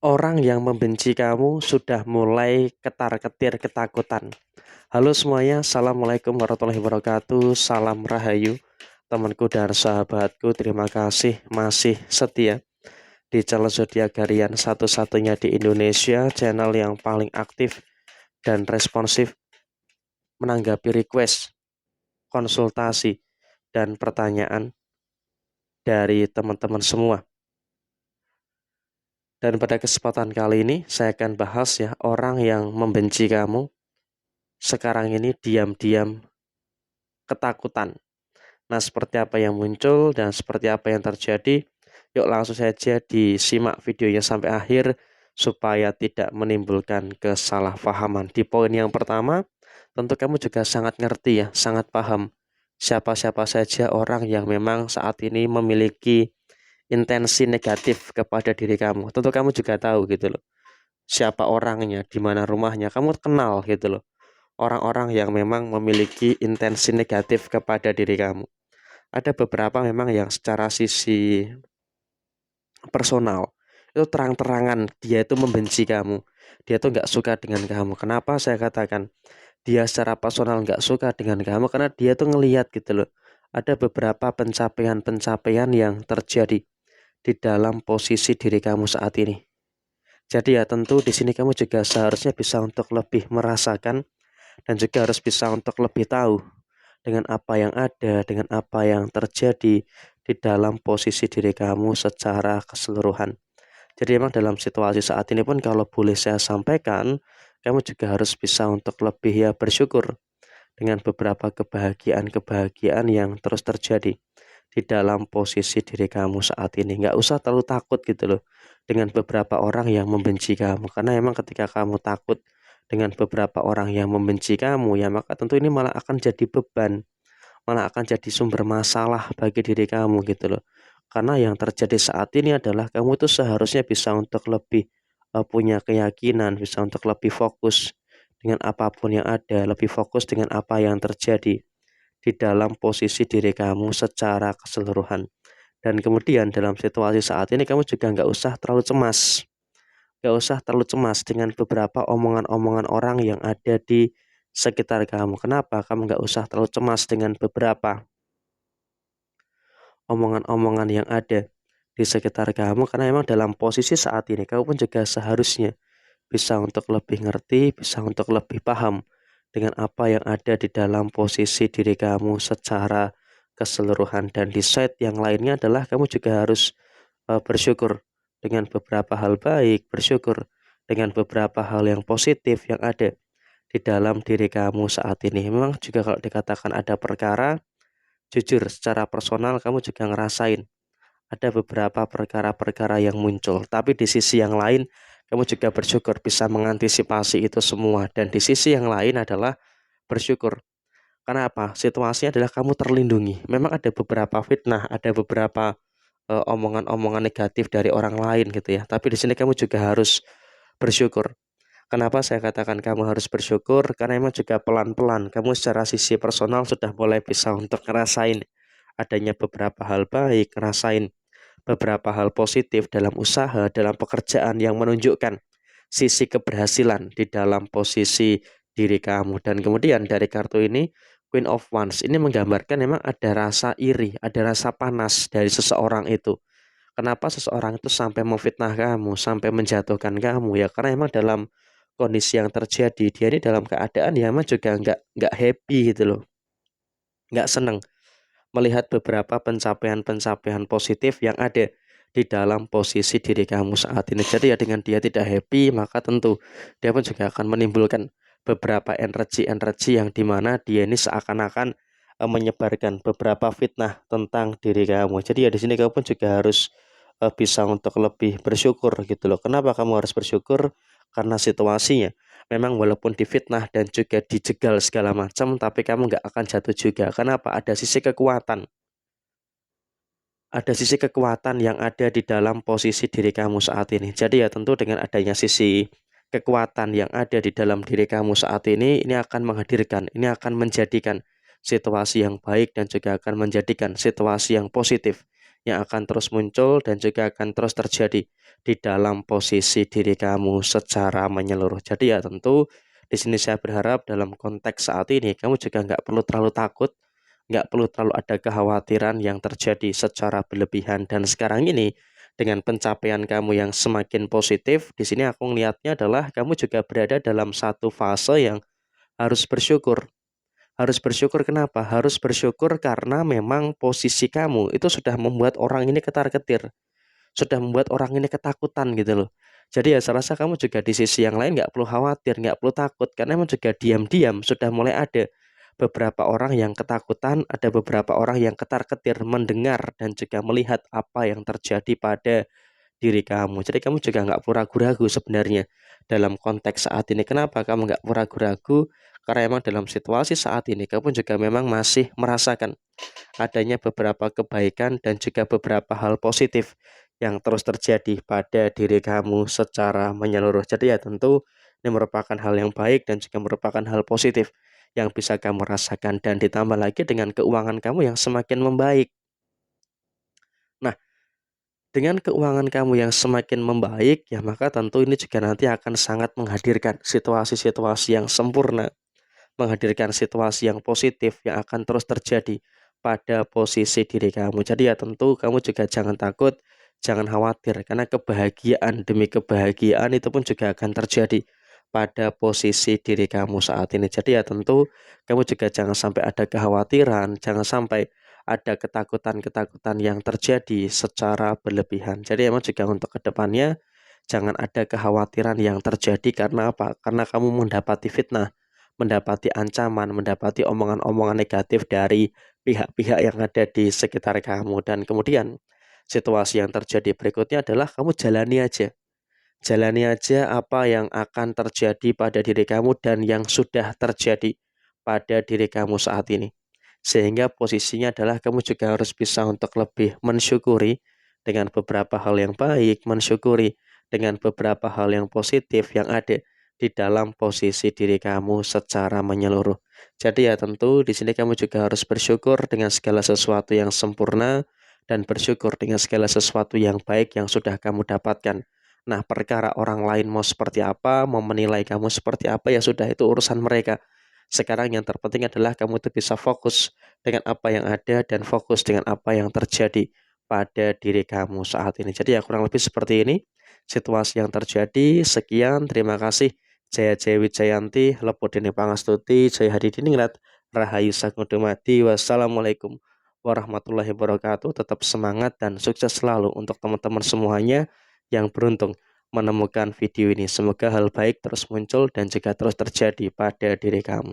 Orang yang membenci kamu sudah mulai ketar-ketir ketakutan. Halo semuanya, Assalamualaikum warahmatullahi wabarakatuh. Salam Rahayu, temanku dan sahabatku. Terima kasih masih setia di channel Zodiak Harian satu-satunya di Indonesia, channel yang paling aktif dan responsif menanggapi request, konsultasi, dan pertanyaan dari teman-teman semua. Dan pada kesempatan kali ini saya akan bahas ya, orang yang membenci kamu sekarang ini diam-diam ketakutan. Nah, seperti apa yang muncul dan seperti apa yang terjadi? Yuk langsung saja disimak videonya sampai akhir supaya tidak menimbulkan kesalahpahaman. Di poin yang pertama, tentu kamu juga sangat ngerti ya, sangat paham siapa-siapa saja orang yang memang saat ini memiliki intensi negatif kepada diri kamu. Tentu kamu juga tahu gitu loh. Siapa orangnya, di mana rumahnya, kamu kenal gitu loh. Orang-orang yang memang memiliki intensi negatif kepada diri kamu. Ada beberapa memang yang secara sisi personal itu terang-terangan dia itu membenci kamu. Dia tuh nggak suka dengan kamu. Kenapa saya katakan dia secara personal nggak suka dengan kamu? Karena dia tuh ngelihat gitu loh. Ada beberapa pencapaian-pencapaian yang terjadi di dalam posisi diri kamu saat ini. Jadi ya tentu di sini kamu juga seharusnya bisa untuk lebih merasakan dan juga harus bisa untuk lebih tahu dengan apa yang ada, dengan apa yang terjadi di dalam posisi diri kamu secara keseluruhan. Jadi emang dalam situasi saat ini pun kalau boleh saya sampaikan, kamu juga harus bisa untuk lebih ya bersyukur dengan beberapa kebahagiaan-kebahagiaan yang terus terjadi di dalam posisi diri kamu saat ini. Nggak usah terlalu takut gitu loh dengan beberapa orang yang membenci kamu. Karena emang ketika kamu takut dengan beberapa orang yang membenci kamu, ya maka tentu ini malah akan jadi beban, malah akan jadi sumber masalah bagi diri kamu gitu loh. Karena yang terjadi saat ini adalah kamu tuh seharusnya bisa untuk lebih punya keyakinan, bisa untuk lebih fokus dengan apapun yang ada, lebih fokus dengan apa yang terjadi di dalam posisi diri kamu secara keseluruhan. Dan kemudian dalam situasi saat ini kamu juga nggak usah terlalu cemas. Nggak usah terlalu cemas dengan beberapa omongan-omongan orang yang ada di sekitar kamu. Kenapa? Kamu nggak usah terlalu cemas dengan beberapa omongan-omongan yang ada di sekitar kamu. Karena memang dalam posisi saat ini kamu pun juga seharusnya bisa untuk lebih ngerti, bisa untuk lebih paham dengan apa yang ada di dalam posisi diri kamu secara keseluruhan. Dan di side yang lainnya adalah kamu juga harus bersyukur dengan beberapa hal baik, bersyukur dengan beberapa hal yang positif yang ada di dalam diri kamu saat ini. Memang juga kalau dikatakan ada perkara, jujur secara personal kamu juga ngerasain ada beberapa perkara-perkara yang muncul. Tapi di sisi yang lain, kamu juga bersyukur bisa mengantisipasi itu semua. Dan di sisi yang lain adalah bersyukur. Karena apa? Situasinya adalah kamu terlindungi. Memang ada beberapa fitnah, ada beberapa omongan-omongan negatif dari orang lain gitu ya. Tapi di sini kamu juga harus bersyukur. Kenapa saya katakan kamu harus bersyukur? Karena emang juga pelan-pelan kamu secara sisi personal sudah mulai bisa untuk ngerasain adanya beberapa hal baik, ngerasain beberapa hal positif dalam usaha, dalam pekerjaan yang menunjukkan sisi keberhasilan di dalam posisi diri kamu. Dan kemudian dari kartu ini, Queen of Wands, ini menggambarkan memang ada rasa iri, ada rasa panas dari seseorang itu. Kenapa seseorang itu sampai memfitnah kamu, sampai menjatuhkan kamu? Ya karena memang dalam kondisi yang terjadi, dia ini dalam keadaan ya memang juga nggak happy gitu loh, nggak seneng melihat beberapa pencapaian-pencapaian positif yang ada di dalam posisi diri kamu saat ini. Jadi ya dengan dia tidak happy, maka tentu dia pun juga akan menimbulkan beberapa energi-energi yang dimana dia ini seakan-akan menyebarkan beberapa fitnah tentang diri kamu. Jadi ya di sini kamu pun juga harus bisa untuk lebih bersyukur gitu loh. Kenapa kamu harus bersyukur? Karena situasinya memang walaupun difitnah dan juga dijegal segala macam, tapi kamu nggak akan jatuh juga. Kenapa? Ada sisi kekuatan. Ada sisi kekuatan yang ada di dalam posisi diri kamu saat ini. Jadi ya tentu dengan adanya sisi kekuatan yang ada di dalam diri kamu saat ini akan menghadirkan, ini akan menjadikan situasi yang baik dan juga akan menjadikan situasi yang positif yang akan terus muncul dan juga akan terus terjadi di dalam posisi diri kamu secara menyeluruh. Jadi ya tentu di sini saya berharap dalam konteks saat ini kamu juga nggak perlu terlalu takut, nggak perlu terlalu ada kekhawatiran yang terjadi secara berlebihan. Dan sekarang ini dengan pencapaian kamu yang semakin positif, di sini aku ngelihatnya adalah kamu juga berada dalam satu fase yang harus bersyukur. Harus bersyukur kenapa? Harus bersyukur karena memang posisi kamu itu sudah membuat orang ini ketar-ketir, sudah membuat orang ini ketakutan gitu loh. Jadi ya saya rasa kamu juga di sisi yang lain nggak perlu khawatir, nggak perlu takut, karena emang juga diam-diam sudah mulai ada beberapa orang yang ketakutan, ada beberapa orang yang ketar-ketir mendengar dan juga melihat apa yang terjadi pada diri kamu. Jadi kamu juga nggak perlu ragu-ragu sebenarnya dalam konteks saat ini. Kenapa kamu nggak perlu ragu-ragu? Karena emang dalam situasi saat ini kamu juga memang masih merasakan adanya beberapa kebaikan dan juga beberapa hal positif yang terus terjadi pada diri kamu secara menyeluruh. Jadi ya tentu ini merupakan hal yang baik dan juga merupakan hal positif yang bisa kamu rasakan, dan ditambah lagi dengan keuangan kamu yang semakin membaik. Nah, dengan keuangan kamu yang semakin membaik, ya maka tentu ini juga nanti akan sangat menghadirkan situasi-situasi yang sempurna, menghadirkan situasi yang positif yang akan terus terjadi pada posisi diri kamu. Jadi ya tentu kamu juga jangan takut, jangan khawatir, karena kebahagiaan demi kebahagiaan itu pun juga akan terjadi pada posisi diri kamu saat ini. Jadi ya tentu kamu juga jangan sampai ada kekhawatiran, jangan sampai ada ketakutan-ketakutan yang terjadi secara berlebihan. Jadi emang juga untuk kedepannya jangan ada kekhawatiran yang terjadi, karena apa? Karena kamu mendapati fitnah, mendapati ancaman, mendapati omongan-omongan negatif dari pihak-pihak yang ada di sekitar kamu. Dan kemudian situasi yang terjadi berikutnya adalah kamu jalani aja. Jalani aja apa yang akan terjadi pada diri kamu dan yang sudah terjadi pada diri kamu saat ini. Sehingga posisinya adalah kamu juga harus bisa untuk lebih mensyukuri dengan beberapa hal yang baik, mensyukuri dengan beberapa hal yang positif yang ada di dalam posisi diri kamu secara menyeluruh. Jadi ya tentu di sini kamu juga harus bersyukur dengan segala sesuatu yang sempurna dan bersyukur dengan segala sesuatu yang baik yang sudah kamu dapatkan. Nah, perkara orang lain mau seperti apa, mau menilai kamu seperti apa, ya sudah itu urusan mereka. Sekarang yang terpenting adalah kamu tuh bisa fokus dengan apa yang ada dan fokus dengan apa yang terjadi pada diri kamu saat ini. Jadi ya kurang lebih seperti ini situasi yang terjadi. Sekian, terima kasih. Jaya Jaya Wijayanti, Lepodene Pangastuti, Jaya Hadidiningrat, Rahayu Sagudumadi, wassalamualaikum warahmatullahi wabarakatuh. Tetap semangat dan sukses selalu untuk teman-teman semuanya yang beruntung menemukan video ini. Semoga hal baik terus muncul dan juga terus terjadi pada diri kamu.